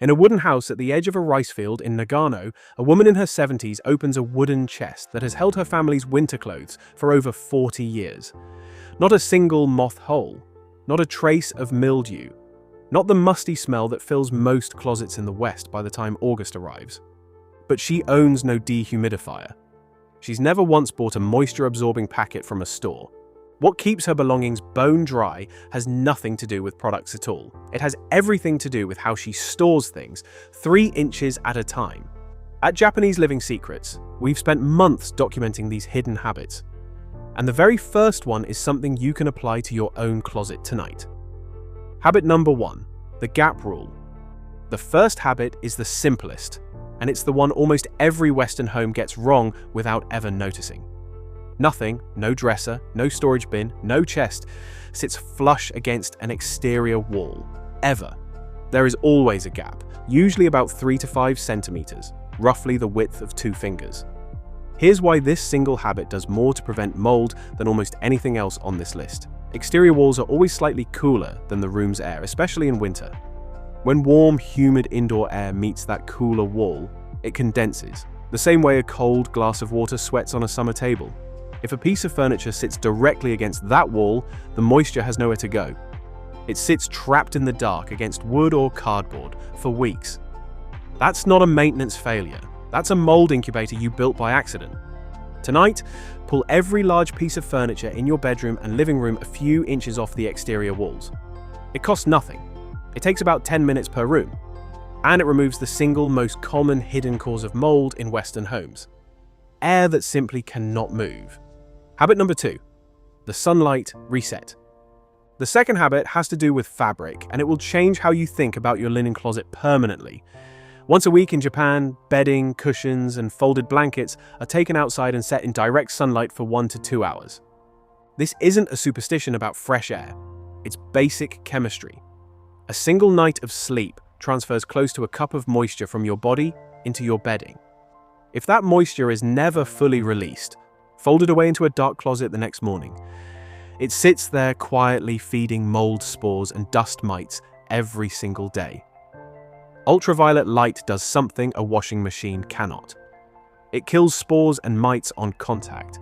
In a wooden house at the edge of a rice field in Nagano, a woman in her 70s opens a wooden chest that has held her family's winter clothes for over 40 years. Not a single moth hole, not a trace of mildew, not the musty smell that fills most closets in the West by the time August arrives. But she owns no dehumidifier. She's never once bought a moisture-absorbing packet from a store. What keeps her belongings bone dry has nothing to do with products at all. It has everything to do with how she stores things, 3 inches at a time. At Japanese Living Secrets, we've spent months documenting these hidden habits. And the very first one is something you can apply to your own closet tonight. Habit number 1, the gap rule. The first habit is the simplest, and it's the one almost every Western home gets wrong without ever noticing. Nothing, no dresser, no storage bin, no chest, sits flush against an exterior wall, ever. There is always a gap, usually about 3 to 5 centimeters, roughly the width of 2 fingers. Here's why this single habit does more to prevent mold than almost anything else on this list. Exterior walls are always slightly cooler than the room's air, especially in winter. When warm, humid indoor air meets that cooler wall, it condenses, the same way a cold glass of water sweats on a summer table. If a piece of furniture sits directly against that wall, the moisture has nowhere to go. It sits trapped in the dark against wood or cardboard for weeks. That's not a maintenance failure. That's a mold incubator you built by accident. Tonight, pull every large piece of furniture in your bedroom and living room a few inches off the exterior walls. It costs nothing. It takes about 10 minutes per room. And it removes the single most common hidden cause of mold in Western homes: air that simply cannot move. Habit number 2, the sunlight reset. The second habit has to do with fabric, and it will change how you think about your linen closet permanently. Once a week in Japan, bedding, cushions, and folded blankets are taken outside and set in direct sunlight for 1 to 2 hours. This isn't a superstition about fresh air. It's basic chemistry. A single night of sleep transfers close to a cup of moisture from your body into your bedding. If that moisture is never fully released, folded away into a dark closet the next morning, it sits there quietly feeding mold spores and dust mites every single day. Ultraviolet light does something a washing machine cannot. It kills spores and mites on contact,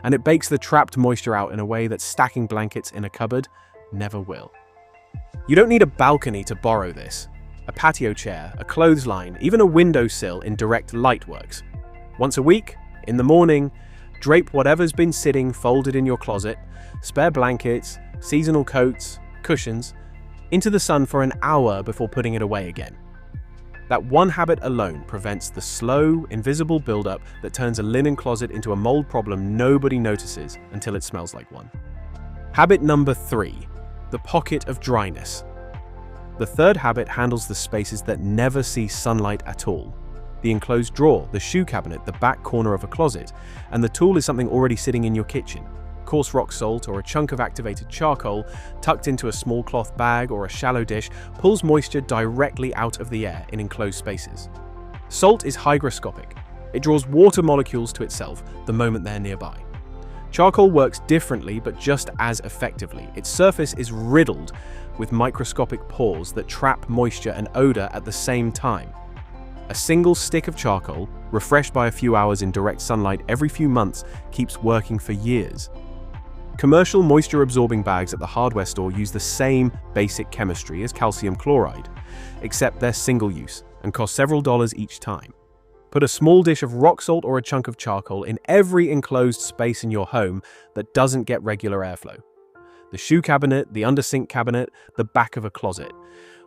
and it bakes the trapped moisture out in a way that stacking blankets in a cupboard never will. You don't need a balcony to borrow this. A patio chair, a clothesline, even a windowsill in direct light works. Once a week, in the morning, drape whatever's been sitting folded in your closet, spare blankets, seasonal coats, cushions, into the sun for an hour before putting it away again. That one habit alone prevents the slow, invisible buildup that turns a linen closet into a mold problem nobody notices until it smells like one. Habit number 3, the pocket of dryness. The third habit handles the spaces that never see sunlight at all. The enclosed drawer, the shoe cabinet, the back corner of a closet, and the tool is something already sitting in your kitchen. Coarse rock salt or a chunk of activated charcoal tucked into a small cloth bag or a shallow dish pulls moisture directly out of the air in enclosed spaces. Salt is hygroscopic. It draws water molecules to itself the moment they're nearby. Charcoal works differently but just as effectively. Its surface is riddled with microscopic pores that trap moisture and odor at the same time. A single stick of charcoal, refreshed by a few hours in direct sunlight every few months, keeps working for years. Commercial moisture-absorbing bags at the hardware store use the same basic chemistry as calcium chloride, except they're single-use and cost several dollars each time. Put a small dish of rock salt or a chunk of charcoal in every enclosed space in your home that doesn't get regular airflow. The shoe cabinet, the under-sink cabinet, the back of a closet.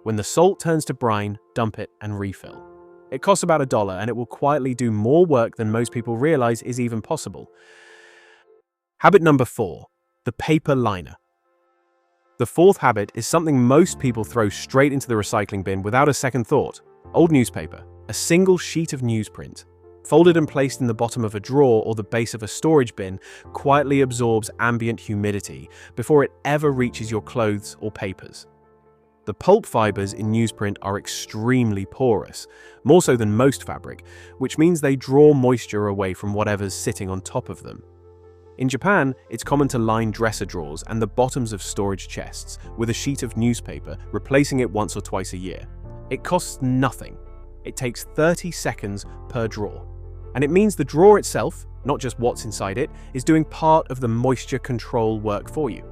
When the salt turns to brine, dump it and refill. It costs about $1 and it will quietly do more work than most people realize is even possible. Habit number 4, the paper liner. The fourth habit is something most people throw straight into the recycling bin without a second thought. Old newspaper, a single sheet of newsprint, folded and placed in the bottom of a drawer or the base of a storage bin, quietly absorbs ambient humidity before it ever reaches your clothes or papers. The pulp fibers in newsprint are extremely porous, more so than most fabric, which means they draw moisture away from whatever's sitting on top of them. In Japan, it's common to line dresser drawers and the bottoms of storage chests with a sheet of newspaper, replacing it once or twice a year. It costs nothing. It takes 30 seconds per drawer. And it means the drawer itself, not just what's inside it, is doing part of the moisture control work for you.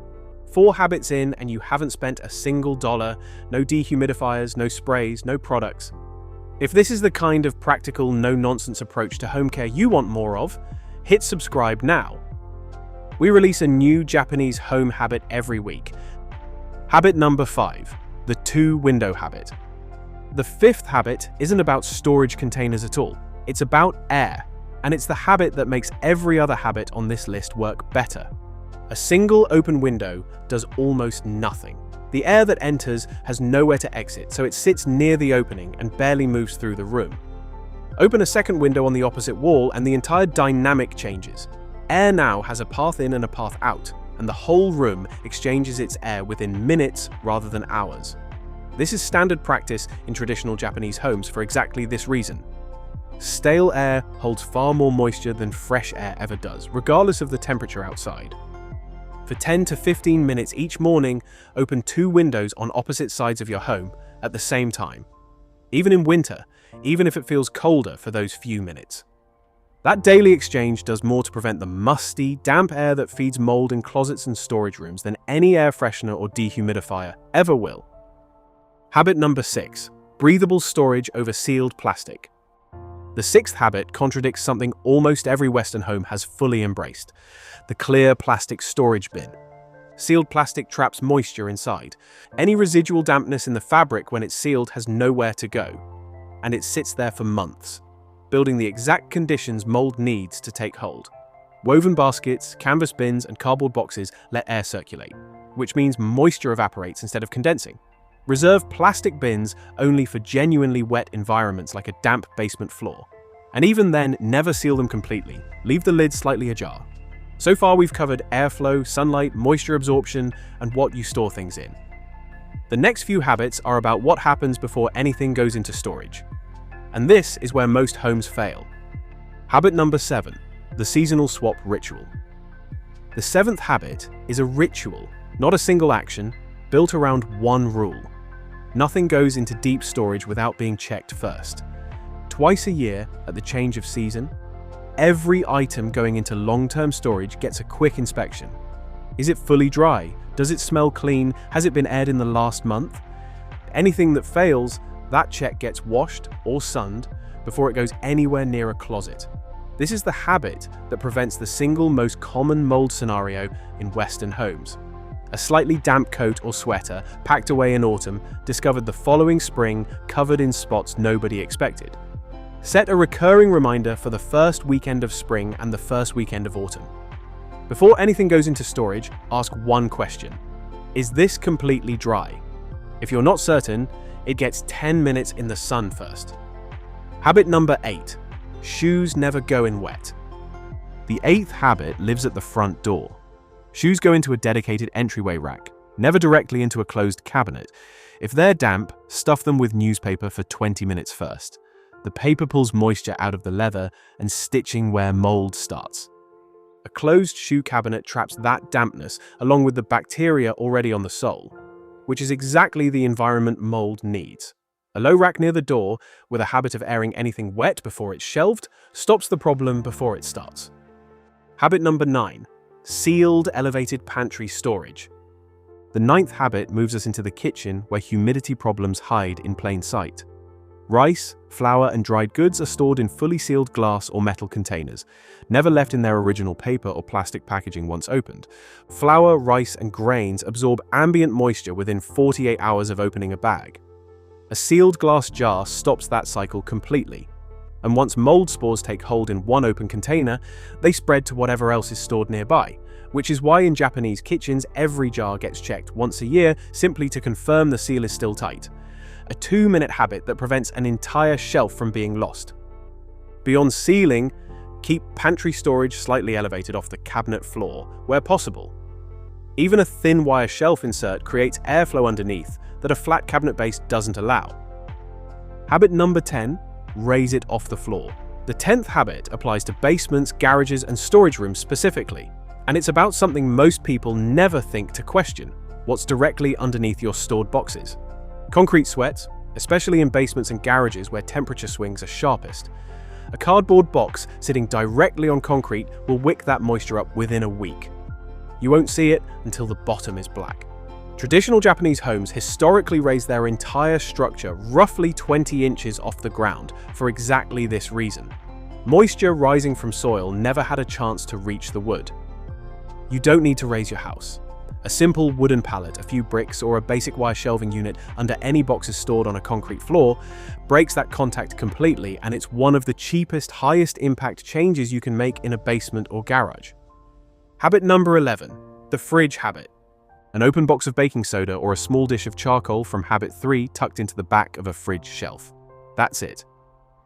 4 habits in and you haven't spent a single dollar, no dehumidifiers, no sprays, no products. If this is the kind of practical, no-nonsense approach to home care you want more of, hit subscribe now. We release a new Japanese home habit every week. Habit number 5, the 2-window habit. The 5th habit isn't about storage containers at all. It's about air, and it's the habit that makes every other habit on this list work better. A single open window does almost nothing. The air that enters has nowhere to exit, so it sits near the opening and barely moves through the room. Open a second window on the opposite wall and the entire dynamic changes. Air now has a path in and a path out, and the whole room exchanges its air within minutes rather than hours. This is standard practice in traditional Japanese homes for exactly this reason. Stale air holds far more moisture than fresh air ever does, regardless of the temperature outside. For 10 to 15 minutes each morning, open 2 windows on opposite sides of your home at the same time. Even in winter, even if it feels colder for those few minutes. That daily exchange does more to prevent the musty, damp air that feeds mold in closets and storage rooms than any air freshener or dehumidifier ever will. Habit number 6, breathable storage over sealed plastic. The 6th habit contradicts something almost every Western home has fully embraced: the clear plastic storage bin. Sealed plastic traps moisture inside. Any residual dampness in the fabric when it's sealed has nowhere to go, and it sits there for months, building the exact conditions mold needs to take hold. Woven baskets, canvas bins, and cardboard boxes let air circulate, which means moisture evaporates instead of condensing. Reserve plastic bins only for genuinely wet environments like a damp basement floor. And even then, never seal them completely. Leave the lid slightly ajar. So far we've covered airflow, sunlight, moisture absorption, and what you store things in. The next few habits are about what happens before anything goes into storage. And this is where most homes fail. Habit number 7, the seasonal swap ritual. The 7th habit is a ritual, not a single action, built around one rule. Nothing goes into deep storage without being checked first. Twice a year, at the change of season, every item going into long-term storage gets a quick inspection. Is it fully dry? Does it smell clean? Has it been aired in the last month? Anything that fails, that check gets washed or sunned before it goes anywhere near a closet. This is the habit that prevents the single most common mold scenario in Western homes. A slightly damp coat or sweater, packed away in autumn, discovered the following spring covered in spots nobody expected. Set a recurring reminder for the first weekend of spring and the first weekend of autumn. Before anything goes into storage, ask one question. Is this completely dry? If you're not certain, it gets 10 minutes in the sun first. Habit number 8. Shoes never go in wet. The 8th habit lives at the front door. Shoes go into a dedicated entryway rack, never directly into a closed cabinet. If they're damp, stuff them with newspaper for 20 minutes first. The paper pulls moisture out of the leather and stitching where mold starts. A closed shoe cabinet traps that dampness along with the bacteria already on the sole, which is exactly the environment mold needs. A low rack near the door, with a habit of airing anything wet before it's shelved, stops the problem before it starts. Habit number 9. Sealed elevated pantry storage. The 9th habit moves us into the kitchen where humidity problems hide in plain sight. Rice, flour, and dried goods are stored in fully sealed glass or metal containers, never left in their original paper or plastic packaging once opened. Flour, rice, and grains absorb ambient moisture within 48 hours of opening a bag. A sealed glass jar stops that cycle completely. And once mold spores take hold in one open container, they spread to whatever else is stored nearby, which is why in Japanese kitchens every jar gets checked once a year simply to confirm the seal is still tight. A 2-minute habit that prevents an entire shelf from being lost. Beyond sealing, keep pantry storage slightly elevated off the cabinet floor where possible. Even a thin wire shelf insert creates airflow underneath that a flat cabinet base doesn't allow. Habit number 10. Raise it off the floor. The 10th habit applies to basements, garages, and storage rooms specifically, and it's about something most people never think to question: what's directly underneath your stored boxes. Concrete sweats, especially in basements and garages where temperature swings are sharpest. A cardboard box sitting directly on concrete will wick that moisture up within a week. You won't see it until the bottom is black. Traditional Japanese homes historically raise their entire structure roughly 20 inches off the ground for exactly this reason. Moisture rising from soil never had a chance to reach the wood. You don't need to raise your house. A simple wooden pallet, a few bricks, or a basic wire shelving unit under any boxes stored on a concrete floor breaks that contact completely, and it's one of the cheapest, highest impact changes you can make in a basement or garage. Habit number 11, the fridge habit. An open box of baking soda or a small dish of charcoal from habit 3 tucked into the back of a fridge shelf. That's it.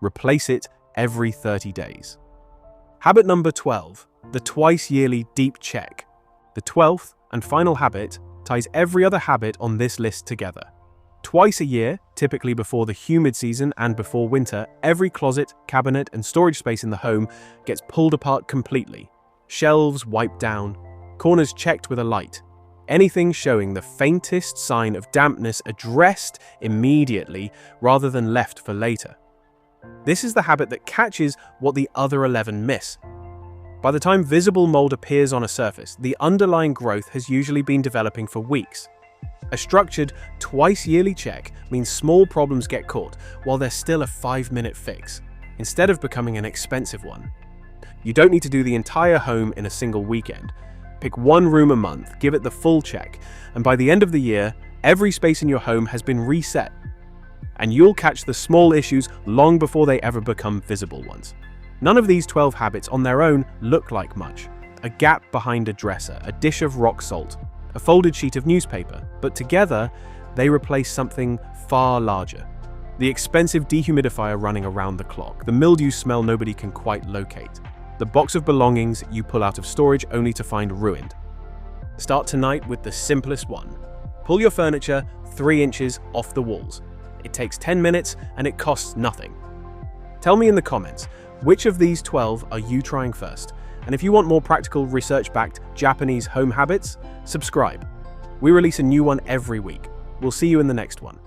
Replace it every 30 days. Habit number 12, the twice yearly deep check. The 12th and final habit ties every other habit on this list together. Twice a year, typically before the humid season and before winter, every closet, cabinet, and storage space in the home gets pulled apart completely. Shelves wiped down, corners checked with a light. Anything showing the faintest sign of dampness addressed immediately rather than left for later. This is the habit that catches what the other 11 miss. By the time visible mold appears on a surface, the underlying growth has usually been developing for weeks. A structured, twice-yearly check means small problems get caught while there's still a 5-minute fix, instead of becoming an expensive one. You don't need to do the entire home in a single weekend. Pick one room a month, give it the full check, and by the end of the year, every space in your home has been reset. And you'll catch the small issues long before they ever become visible ones. None of these 12 habits on their own look like much. A gap behind a dresser, a dish of rock salt, a folded sheet of newspaper, but together, they replace something far larger. The expensive dehumidifier running around the clock, the mildew smell nobody can quite locate, the box of belongings you pull out of storage only to find ruined. Start tonight with the simplest one. Pull your furniture 3 inches off the walls. It takes 10 minutes and it costs nothing. Tell me in the comments, which of these 12 are you trying first? And if you want more practical, research-backed Japanese home habits, subscribe. We release a new one every week. We'll see you in the next one.